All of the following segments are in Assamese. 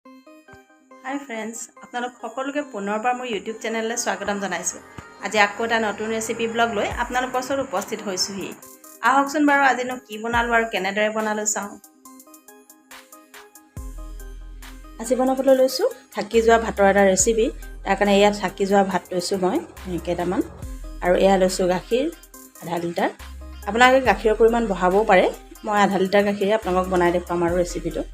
হাই ফ্ৰেণ্ডছ, আপোনালোক সকলোকে পুনৰবাৰ মোৰ ইউটিউব চেনেললৈ স্বাগতম জনাইছোঁ। আজি আকৌ এটা নতুন ৰেচিপি ব্লগ লৈ আপোনালোকৰ ওচৰত উপস্থিত হৈছোহি। আহকচোন বাৰু আজিনো কি বনালোঁ আৰু কেনেদৰে বনালোঁ চাওঁ। আজি বনাবলৈ লৈছোঁ থাকি যোৱা ভাতৰ এটা ৰেচিপি। তাৰ কাৰণে ইয়াত থাকি যোৱা ভাত লৈছোঁ মই কেইটামান, আৰু এয়া লৈছোঁ গাখীৰ আধা লিটাৰ। আপোনালোকে গাখীৰৰ পৰিমাণ বঢ়াবও পাৰে, মই আধা লিটাৰ গাখীৰে আপোনালোকক বনাই দেখুৱাম আৰু ৰেচিপিটো।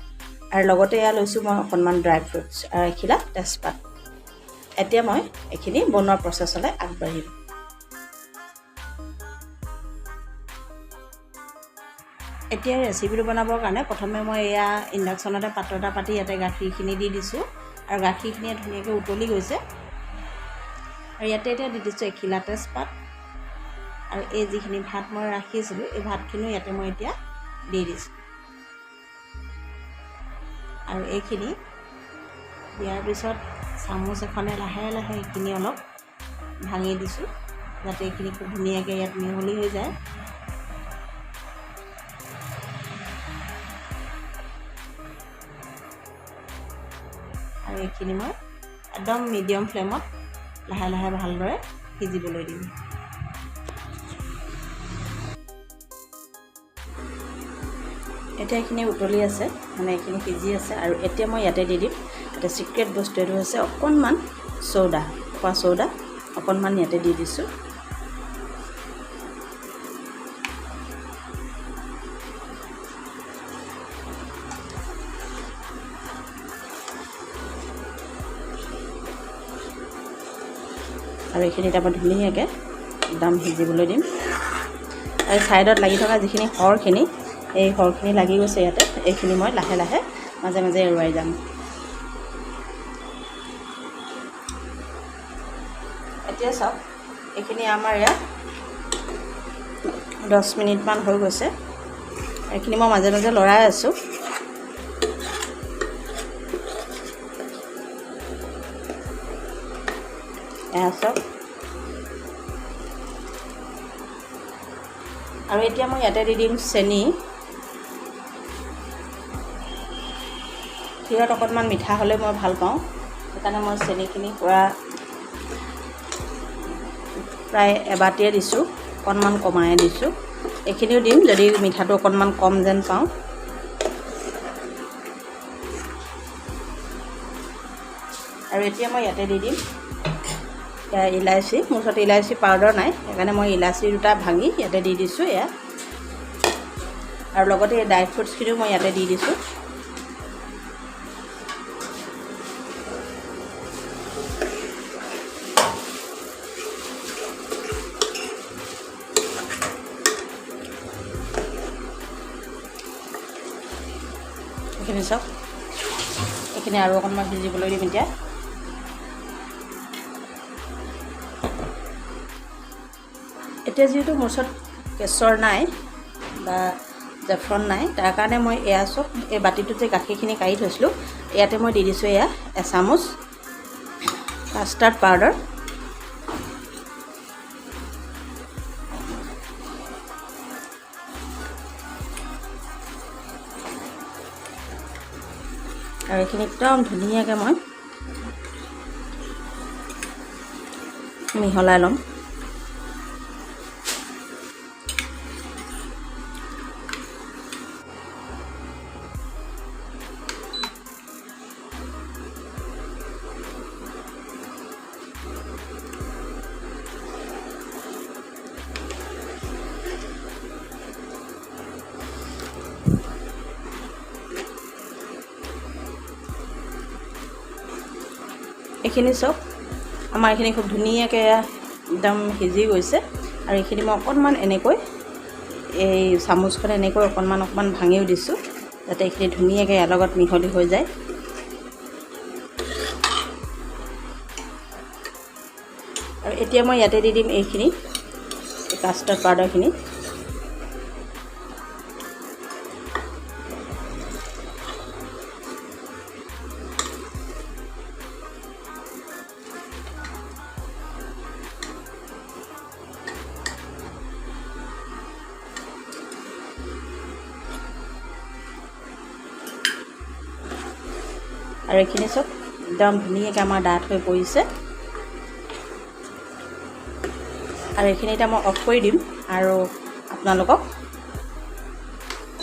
আৰু লগতে এয়া লৈছোঁ মই অকণমান ড্ৰাই ফ্ৰুটছ আৰু এখিলা তেজপাত। এতিয়া মই এইখিনি বনোৱাৰ প্ৰচেছলৈ আগবাঢ়িম। এতিয়া ৰেচিপিটো বনাবৰ কাৰণে প্ৰথমে মই এয়া ইণ্ডাকশ্যনতে পাত্ৰ এটা পাতি ইয়াতে গাখীৰখিনি দি দিছোঁ, আৰু গাখীৰখিনি ধুনীয়াকৈ উতলি গৈছে। আৰু ইয়াতে এতিয়া দি দিছোঁ এখিলা তেজপাত, আৰু এই যিখিনি ভাত মই ৰাখিছিলোঁ এই ভাতখিনিও ইয়াতে মই এতিয়া দি দিছোঁ। আৰু এইখিনি দিয়াৰ পিছত চামুচ এখনে লাহে লাহে এইখিনি অলপ ভাঙি দিছোঁ, যাতে এইখিনি খুব ধুনীয়াকৈ ইয়াত মিহলি হৈ যায়। আৰু এইখিনি মই একদম মিডিয়াম ফ্লেমত লাহে লাহে ভালদৰে সিজিবলৈ দিম। এতিয়া এইখিনি উতলি আছে, মানে এইখিনি সিজি আছে। আৰু এতিয়া মই ইয়াতে দি দিম এটা চিক্ৰেট বস্তু, এইটো হৈছে অকণমান চ'ডা, খোৱা চ'ডা অকণমান ইয়াতে দি দিছোঁ। আৰু এইখিনি তাৰপৰা ধুনীয়াকৈ একদম সিজিবলৈ দিম। আৰু ছাইডত লাগি থকা যিখিনি সৰখিনি, এই সৰখিনি লাগি গৈছে ইয়াতে, এইখিনি মই লাহে লাহে মাজে মাজে এৰুৱাই যাম। এতিয়া চাওক, এইখিনি আমাৰ ইয়াত 10 মিনিটমান হৈ গৈছে। এইখিনি মই মাজে মাজে লৰাই আছোঁ। এয়া চাওক। আৰু এতিয়া মই ইয়াতে দি দিম চেনি। ক্ষীৰত অকণমান মিঠা হ'লে মই ভাল পাওঁ, সেইকাৰণে মই চেনিখিনি প্ৰায় এবাটিয়ে দিছোঁ, অকণমান কমাই দিছোঁ। এইখিনিও দিম যদি মিঠাটো অকণমান কম যেন পাওঁ। আৰু এতিয়া মই ইয়াতে দি দিম ইলাচি। মোৰ ওচৰত ইলাচি পাউডাৰ নাই, সেইকাৰণে মই ইলাচি দুটা ভাঙি ইয়াতে দি দিছোঁ এয়া। আৰু লগতে এই ড্ৰাই ফ্ৰুটছখিনিও মই ইয়াতে দি দিছোঁ। এইখিনি চাওক, এইখিনি আৰু অকণমান সিজিবলৈ দিম এতিয়া। এতিয়া যিহেতু মোৰ ওচৰত কেশৰ নাই বা জেফ্ৰন নাই, তাৰ কাৰণে মই এয়া চব এই বাতিটোত যে গাখীৰখিনি কাঢ়ি থৈছিলোঁ ইয়াতে মই দি দিছোঁ এয়া এচামুচ কাষ্টাৰ্ড পাউডাৰ। আৰু এইখিনি একদম ধুনীয়াকৈ মই মিহলাই ল'ম। এইখিনি চাওক, আমাৰ এইখিনি খুব ধুনীয়াকৈ একদম সিজি গৈছে। আৰু এইখিনি মই অকণমান এনেকৈ এই চামুচখন এনেকৈ অকণমান ভাঙিও দিছোঁ, যাতে এইখিনি ধুনীয়াকৈ ইয়াৰ লগত মিহলি হৈ যায়। আৰু এতিয়া মই ইয়াতে দি দিম এইখিনি কাষ্টাৰ্ড পাউডাৰখিনি। আৰু এইখিনি চব একদম ধুনীয়াকৈ আমাৰ ডাঠ হৈ পৰিছে আৰু এইখিনি এতিয়া মই অফ কৰি দিম আৰু আপোনালোকক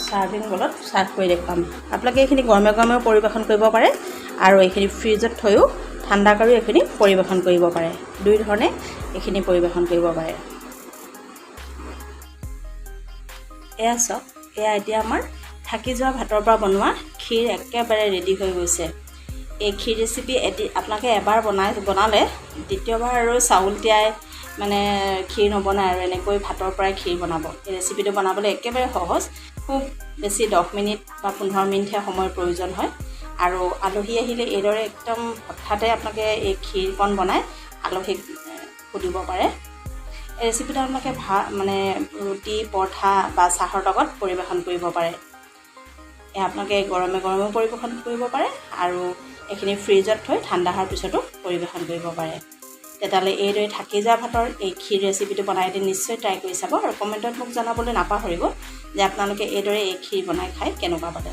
সাৰ্ভিং বলত সাৰ্ভ কৰি দেখুৱাম আপোনালোকে এইখিনি গৰমে গৰমেও পৰিৱেশন কৰিব পাৰে আৰু এইখিনি ফ্ৰিজত থৈও ঠাণ্ডা কৰিও এইখিনি পৰিৱেশন কৰিব পাৰে দুই ধৰণে এইখিনি পৰিৱেশন কৰিব পাৰে এয়া চাওক এয়া এতিয়া আমাৰ থাকি যোৱা ভাতৰ পৰা বনোৱা ক্ষীৰ একেবাৰে ৰেডি হৈ গৈছে এই ক্ষীৰ ৰেচিপি আপোনালোকে এবাৰ বনালে দ্বিতীয়বাৰ আৰু চাউল তিয়াই মানে ক্ষীৰ নবনায় আৰু এনেকৈ ভাতৰ পৰাই ক্ষীৰ বনাব এই ৰেচিপিটো বনাবলৈ একেবাৰে সহজ খুব বেছি 10 মিনিট বা 15 মিনিটহে সময়ৰ প্ৰয়োজন হয় আৰু আলহী আহিলে এইদৰে একদম হঠাতে আপোনালোকে এই ক্ষীৰকণ বনাই আলহীক সুধিব পাৰে এই ৰেচিপিটো আপোনালোকে মানে ৰুটি পৰঠা বা চাহৰ লগত পৰিৱেশন কৰিব পাৰে আপোনালোকে গৰমে গৰমেও পৰিৱেশন কৰিব পাৰে আৰু এইখিনি ফ্ৰিজত থৈ ঠাণ্ডা হোৱাৰ পিছতো পৰিৱেশন কৰিব পাৰে তেতিয়াহ'লে এইদৰে থাকি যোৱা ভাতৰ এই ক্ষীৰ ৰেচিপিটো বনাই দি নিশ্চয় ট্ৰাই কৰি চাব আৰু কমেণ্টত মোক জনাবলৈ নাপাহৰিব যে আপোনালোকে এইদৰে এই ক্ষীৰ বনাই খাই কেনেকুৱা পালে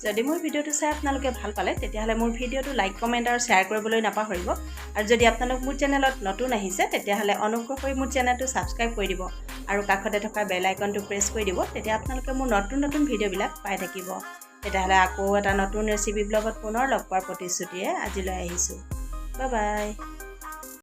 যদি মোৰ ভিডিঅ'টো চাই আপোনালোকে ভাল পালে তেতিয়াহ'লে মোৰ ভিডিঅ'টো লাইক কমেণ্ট আৰু শ্বেয়াৰ কৰিবলৈ নাপাহৰিব আৰু যদি আপোনালোক মোৰ চেনেলত নতুন আহিছে তেতিয়াহ'লে অনুগ্ৰহ কৰি মোৰ চেনেলটো ছাবস্ক্ৰাইব কৰি দিব আৰু কাষতে থকা বেল আইকনটো প্ৰেছ কৰি দিব তেতিয়া আপোনালোকে মোৰ নতুন নতুন ভিডিঅ'বিলাক পাই থাকিব তেতিয়াহ'লে আকৌ এটা নতুন ৰেচিপি ব্লগত পুনৰ লগ পোৱাৰ প্ৰতিশ্ৰুতিৰে আজিলৈ আহিছোঁ বাই বাই